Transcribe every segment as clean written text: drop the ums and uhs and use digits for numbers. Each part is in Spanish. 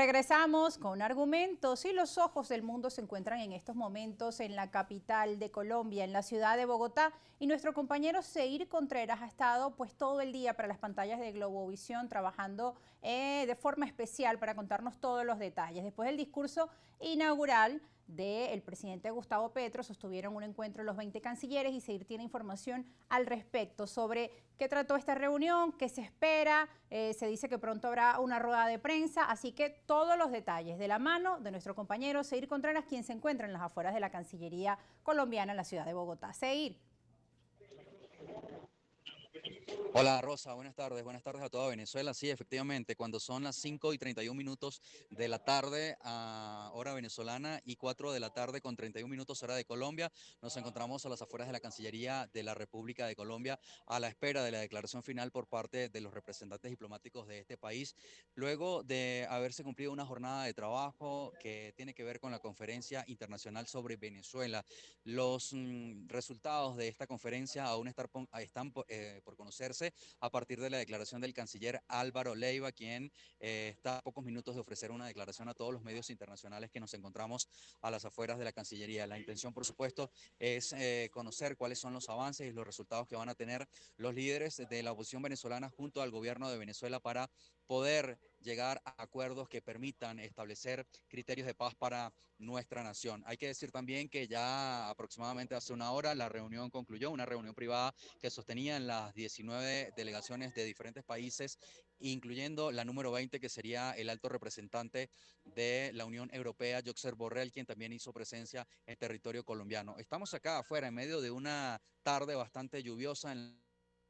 Regresamos con argumentos y los ojos del mundo se encuentran en estos momentos en la capital de Colombia, en la ciudad de Bogotá, y nuestro compañero Seir Contreras ha estado pues todo el día para las pantallas de Globovisión trabajando de forma especial para contarnos todos los detalles. Después del discurso inaugural del presidente Gustavo Petro, sostuvieron un encuentro los 20 cancilleres y Seir tiene información al respecto sobre qué trató esta reunión, qué se espera, se dice que pronto habrá una rueda de prensa, así que todos los detalles de la mano de nuestro compañero Seir Contreras, quien se encuentra en las afueras de la Cancillería colombiana en la ciudad de Bogotá. Seir. Hola Rosa, buenas tardes a toda Venezuela. Sí, efectivamente, cuando son las 5:31 de la tarde a hora venezolana y 4 de la tarde con 31 minutos hora de Colombia, nos encontramos a las afueras de la Cancillería de la República de Colombia a la espera de la declaración final por parte de los representantes diplomáticos de este país, luego de haberse cumplido una jornada de trabajo que tiene que ver con la Conferencia Internacional sobre Venezuela. Los resultados de esta conferencia aún están por conocerse a partir de la declaración del canciller Álvaro Leiva, quien está a pocos minutos de ofrecer una declaración a todos los medios internacionales que nos encontramos a las afueras de la Cancillería. La intención, por supuesto, es conocer cuáles son los avances y los resultados que van a tener los líderes de la oposición venezolana junto al gobierno de Venezuela para poder llegar a acuerdos que permitan establecer criterios de paz para nuestra nación. Hay que decir también que ya aproximadamente hace una hora la reunión concluyó, una reunión privada que sostenían las 19 delegaciones de diferentes países, incluyendo la número 20, que sería el alto representante de la Unión Europea, Josep Borrell, quien también hizo presencia en territorio colombiano. Estamos acá afuera, en medio de una tarde bastante lluviosa en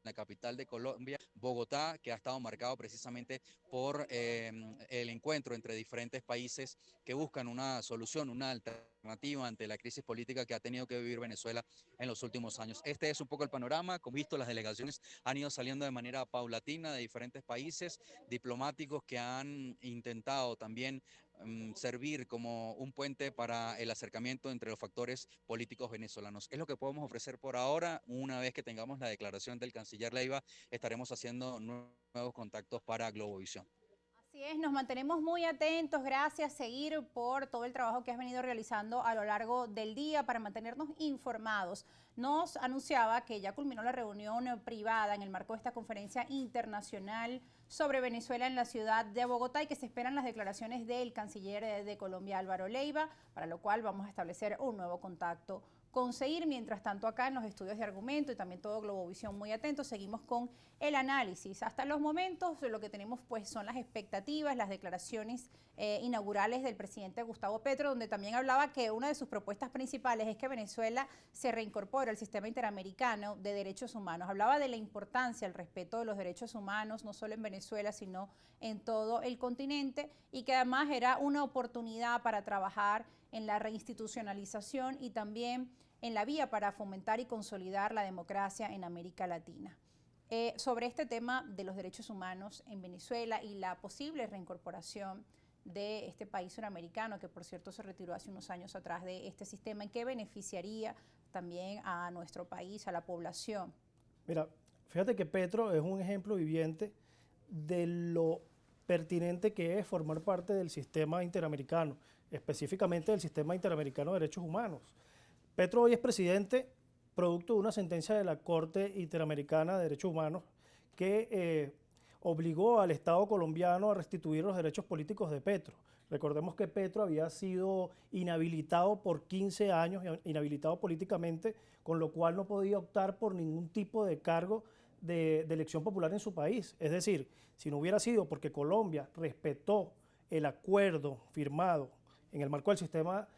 la capital de Colombia, Bogotá, que ha estado marcado precisamente por el encuentro entre diferentes países que buscan una solución, una alternativa ante la crisis política que ha tenido que vivir Venezuela en los últimos años. Este es un poco el panorama. Como visto, las delegaciones han ido saliendo de manera paulatina de diferentes países, diplomáticos que han intentado también servir como un puente para el acercamiento entre los factores políticos venezolanos. Es lo que podemos ofrecer por ahora. Una vez que tengamos la declaración del canciller Leiva, estaremos haciendo nuevos contactos para Globovisión. Así es, nos mantenemos muy atentos. Gracias, Seir, por todo el trabajo que has venido realizando a lo largo del día para mantenernos informados. Nos anunciaba que ya culminó la reunión privada en el marco de esta conferencia internacional sobre Venezuela en la ciudad de Bogotá y que se esperan las declaraciones del canciller de Colombia, Álvaro Leiva, para lo cual vamos a establecer un nuevo contacto con Seir. Mientras tanto, acá en los estudios de argumento y también todo Globovisión muy atentos, seguimos con el análisis. Hasta los momentos lo que tenemos pues son las expectativas, las declaraciones inaugurales del presidente Gustavo Petro, donde también hablaba que una de sus propuestas principales es que Venezuela se reincorpore al sistema interamericano de derechos humanos. Hablaba de la importancia, el respeto de los derechos humanos, no solo en Venezuela, sino en todo el continente, y que además era una oportunidad para trabajar en la reinstitucionalización y también en la vía para fomentar y consolidar la democracia en América Latina. Sobre este tema de los derechos humanos en Venezuela y la posible reincorporación de este país suramericano, que por cierto se retiró hace unos años atrás de este sistema, ¿en qué beneficiaría también a nuestro país, a la población? Mira, fíjate que Petro es un ejemplo viviente de lo pertinente que es formar parte del sistema interamericano, específicamente del sistema interamericano de derechos humanos. Petro hoy es presidente producto de una sentencia de la Corte Interamericana de Derechos Humanos que obligó al Estado colombiano a restituir los derechos políticos de Petro. Recordemos que Petro había sido inhabilitado por 15 años, inhabilitado políticamente, con lo cual no podía optar por ningún tipo de cargo de elección popular en su país. Es decir, si no hubiera sido porque Colombia respetó el acuerdo firmado en el marco del sistema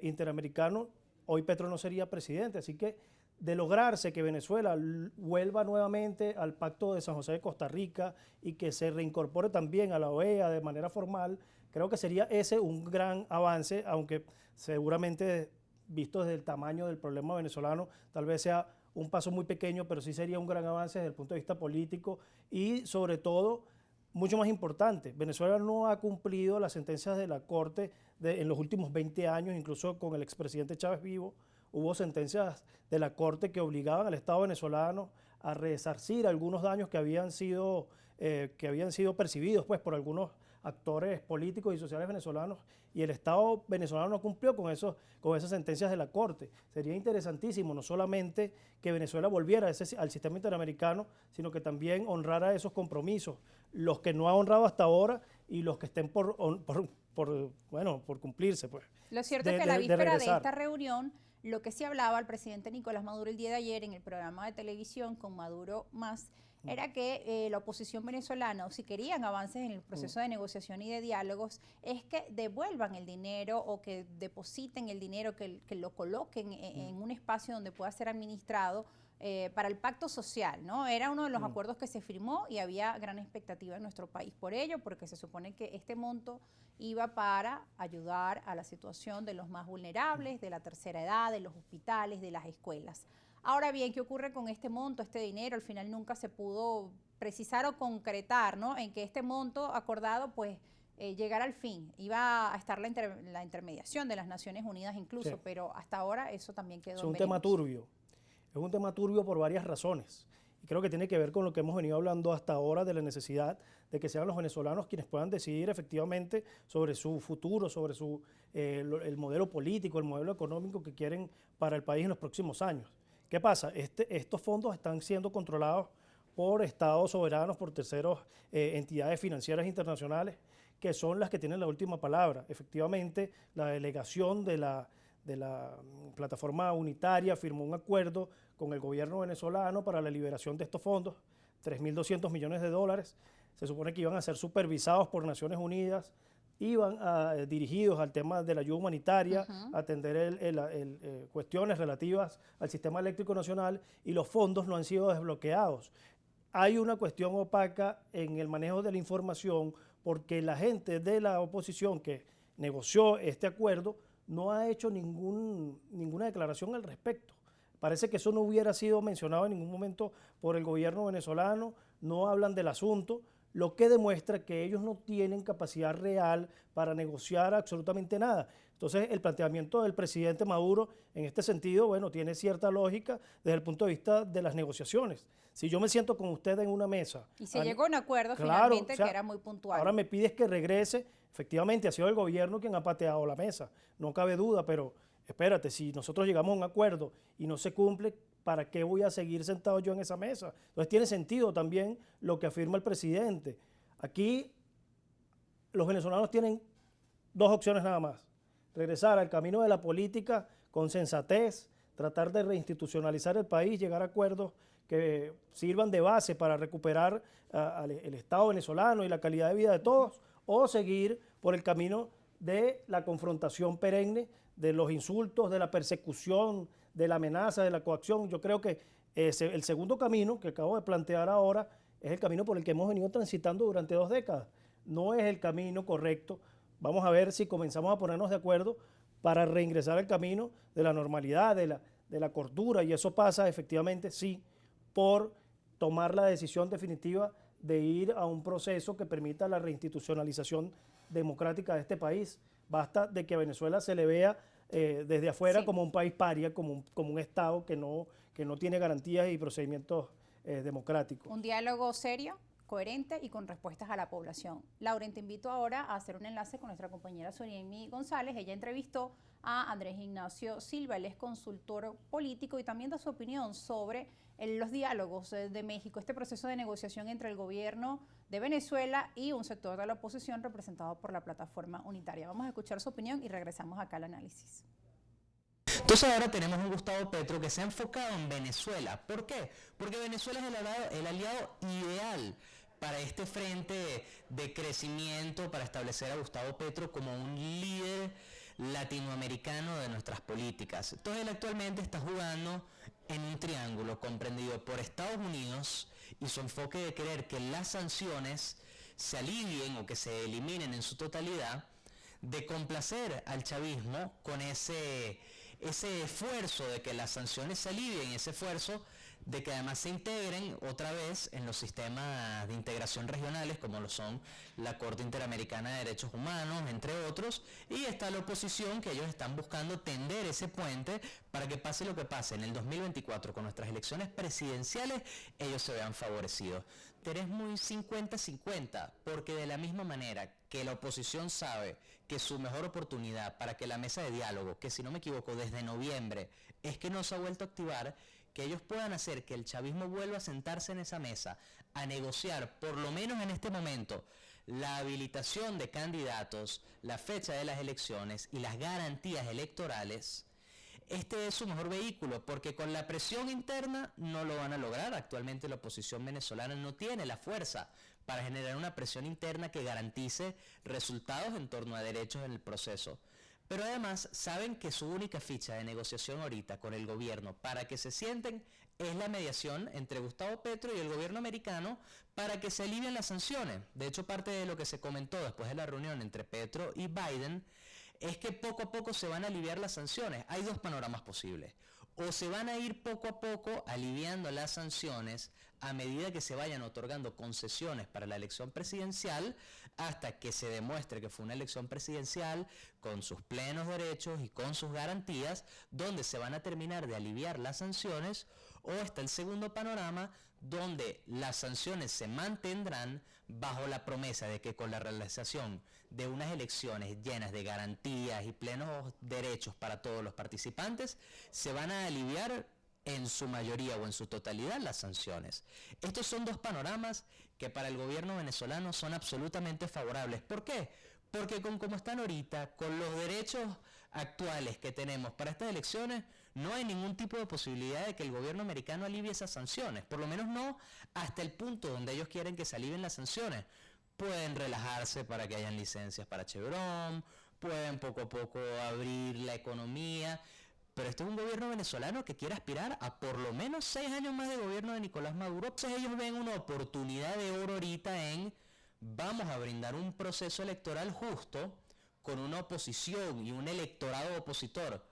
interamericano, hoy Petro no sería presidente. Así que de lograrse que Venezuela vuelva nuevamente al Pacto de San José de Costa Rica y que se reincorpore también a la OEA de manera formal, creo que sería ese un gran avance, aunque seguramente visto desde el tamaño del problema venezolano, tal vez sea un paso muy pequeño, pero sí sería un gran avance desde el punto de vista político y sobre todo, mucho más importante, Venezuela no ha cumplido las sentencias de la Corte en los últimos 20 años, incluso con el expresidente Chávez vivo, hubo sentencias de la Corte que obligaban al Estado venezolano a resarcir algunos daños que habían sido percibidos pues, por algunos actores políticos y sociales venezolanos, y el Estado venezolano no cumplió con esas sentencias de la Corte. Sería interesantísimo no solamente que Venezuela volviera al sistema interamericano, sino que también honrara esos compromisos, los que no ha honrado hasta ahora y los que estén por cumplirse. Pues, lo cierto es que la víspera de esta reunión, lo que se hablaba el presidente Nicolás Maduro el día de ayer en el programa de televisión con Maduro Más, era que la oposición venezolana, o si querían avances en el proceso de negociación y de diálogos, es que devuelvan el dinero o que depositen el dinero, que lo coloquen en un espacio donde pueda ser administrado para el pacto social, ¿no? Era uno de los acuerdos que se firmó y había gran expectativa en nuestro país por ello, porque se supone que este monto iba para ayudar a la situación de los más vulnerables, de la tercera edad, de los hospitales, de las escuelas. Ahora bien, ¿qué ocurre con este monto, este dinero? Al final nunca se pudo precisar o concretar, ¿no? En que este monto acordado, pues, llegara al fin. Iba a estar la intermediación de las Naciones Unidas incluso, sí, pero hasta ahora eso también quedó en veremos. Es un tema turbio. Es un tema turbio por varias razones. Y creo que tiene que ver con lo que hemos venido hablando hasta ahora de la necesidad de que sean los venezolanos quienes puedan decidir efectivamente sobre su futuro, sobre el modelo político, el modelo económico que quieren para el país en los próximos años. ¿Qué pasa? Estos fondos están siendo controlados por estados soberanos, por terceros entidades financieras internacionales, que son las que tienen la última palabra. Efectivamente, la delegación de la plataforma unitaria firmó un acuerdo con el gobierno venezolano para la liberación de estos fondos, 3.200 millones de dólares. Se supone que iban a ser supervisados por Naciones Unidas, iban dirigidos al tema de la ayuda humanitaria, a atender cuestiones relativas al sistema eléctrico nacional, y los fondos no han sido desbloqueados. Hay una cuestión opaca en el manejo de la información porque la gente de la oposición que negoció este acuerdo no ha hecho ninguna declaración al respecto. Parece que eso no hubiera sido mencionado en ningún momento por el gobierno venezolano, no hablan del asunto, lo que demuestra que ellos no tienen capacidad real para negociar absolutamente nada. Entonces, el planteamiento del presidente Maduro en este sentido, bueno, tiene cierta lógica desde el punto de vista de las negociaciones. Si yo me siento con usted en una mesa... Y se llegó a un acuerdo finalmente, o sea, que era muy puntual. Ahora me pides que regrese, efectivamente ha sido el gobierno quien ha pateado la mesa, no cabe duda, pero espérate, si nosotros llegamos a un acuerdo y no se cumple, ¿para qué voy a seguir sentado yo en esa mesa? Entonces tiene sentido también lo que afirma el presidente. Aquí los venezolanos tienen dos opciones nada más: regresar al camino de la política con sensatez, tratar de reinstitucionalizar el país, llegar a acuerdos que sirvan de base para recuperar el Estado venezolano y la calidad de vida de todos, o seguir por el camino de la confrontación perenne, de los insultos, de la persecución, de la amenaza, de la coacción. Yo creo que el segundo camino que acabo de plantear ahora es el camino por el que hemos venido transitando durante 2 décadas. No es el camino correcto. Vamos a ver si comenzamos a ponernos de acuerdo para reingresar al camino de la normalidad, de la cordura, y eso pasa efectivamente, sí, por tomar la decisión definitiva de ir a un proceso que permita la reinstitucionalización democrática de este país. Basta de que a Venezuela se le vea desde afuera, sí, como un país paria, como un Estado que no tiene garantías y procedimientos democráticos. Un diálogo serio, coherente y con respuestas a la población. Lauren, te invito ahora a hacer un enlace con nuestra compañera Soriemi González. Ella entrevistó a Andrés Ignacio Silva, él es consultor político y también da su opinión sobre los diálogos de México, este proceso de negociación entre el gobierno de Venezuela y un sector de la oposición representado por la plataforma unitaria. Vamos a escuchar su opinión y regresamos acá al análisis. Entonces ahora tenemos un Gustavo Petro que se ha enfocado en Venezuela. ¿Por qué? Porque Venezuela es el aliado ideal para este frente de crecimiento, para establecer a Gustavo Petro como un líder latinoamericano de nuestras políticas. Entonces él actualmente está jugando en un triángulo comprendido por Estados Unidos y su enfoque de querer que las sanciones se alivien o que se eliminen en su totalidad, de complacer al chavismo con ese esfuerzo de que las sanciones se alivien, ese esfuerzo de que además se integren otra vez en los sistemas de integración regionales, como lo son la Corte Interamericana de Derechos Humanos, entre otros, y está la oposición, que ellos están buscando tender ese puente para que pase lo que pase en el 2024 con nuestras elecciones presidenciales, ellos se vean favorecidos. Es muy 50-50, porque de la misma manera que la oposición sabe que su mejor oportunidad para que la mesa de diálogo, que si no me equivoco desde noviembre es que no se ha vuelto a activar, que ellos puedan hacer que el chavismo vuelva a sentarse en esa mesa a negociar, por lo menos en este momento, la habilitación de candidatos, la fecha de las elecciones y las garantías electorales. Este es su mejor vehículo, porque con la presión interna no lo van a lograr. Actualmente la oposición venezolana no tiene la fuerza para generar una presión interna que garantice resultados en torno a derechos en el proceso. Pero además saben que su única ficha de negociación ahorita con el gobierno para que se sienten es la mediación entre Gustavo Petro y el gobierno americano para que se alivien las sanciones. De hecho, parte de lo que se comentó después de la reunión entre Petro y Biden es que poco a poco se van a aliviar las sanciones. Hay dos panoramas posibles. O se van a ir poco a poco aliviando las sanciones a medida que se vayan otorgando concesiones para la elección presidencial hasta que se demuestre que fue una elección presidencial con sus plenos derechos y con sus garantías, donde se van a terminar de aliviar las sanciones, o está el segundo panorama donde las sanciones se mantendrán bajo la promesa de que con la realización de unas elecciones llenas de garantías y plenos derechos para todos los participantes, se van a aliviar en su mayoría o en su totalidad las sanciones. Estos son dos panoramas que para el gobierno venezolano son absolutamente favorables. ¿Por qué? Porque con como están ahorita, con los derechos actuales que tenemos para estas elecciones, no hay ningún tipo de posibilidad de que el gobierno americano alivie esas sanciones, por lo menos no hasta el punto donde ellos quieren que se alivien las sanciones. Pueden relajarse para que hayan licencias para Chevron, pueden poco a poco abrir la economía, pero este es un gobierno venezolano que quiere aspirar a por lo menos 6 años más de gobierno de Nicolás Maduro. Entonces ellos ven una oportunidad de oro ahorita en vamos a brindar un proceso electoral justo con una oposición y un electorado opositor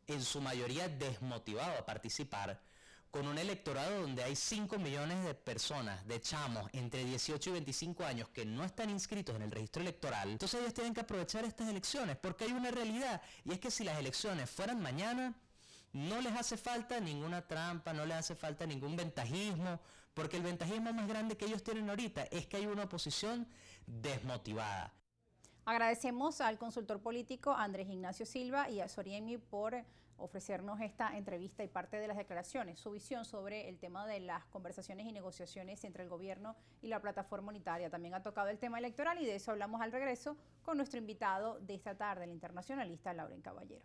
en su mayoría desmotivado a participar, con un electorado donde hay 5 millones de personas, de chamos entre 18 y 25 años que no están inscritos en el registro electoral. Entonces ellos tienen que aprovechar estas elecciones, porque hay una realidad, y es que si las elecciones fueran mañana, no les hace falta ninguna trampa, no les hace falta ningún ventajismo, porque el ventajismo más grande que ellos tienen ahorita es que hay una oposición desmotivada. Agradecemos al consultor político Andrés Ignacio Silva y a Soriemi por ofrecernos esta entrevista y parte de las declaraciones, su visión sobre el tema de las conversaciones y negociaciones entre el gobierno y la plataforma unitaria. También ha tocado el tema electoral y de eso hablamos al regreso con nuestro invitado de esta tarde, el internacionalista Lauren Caballero.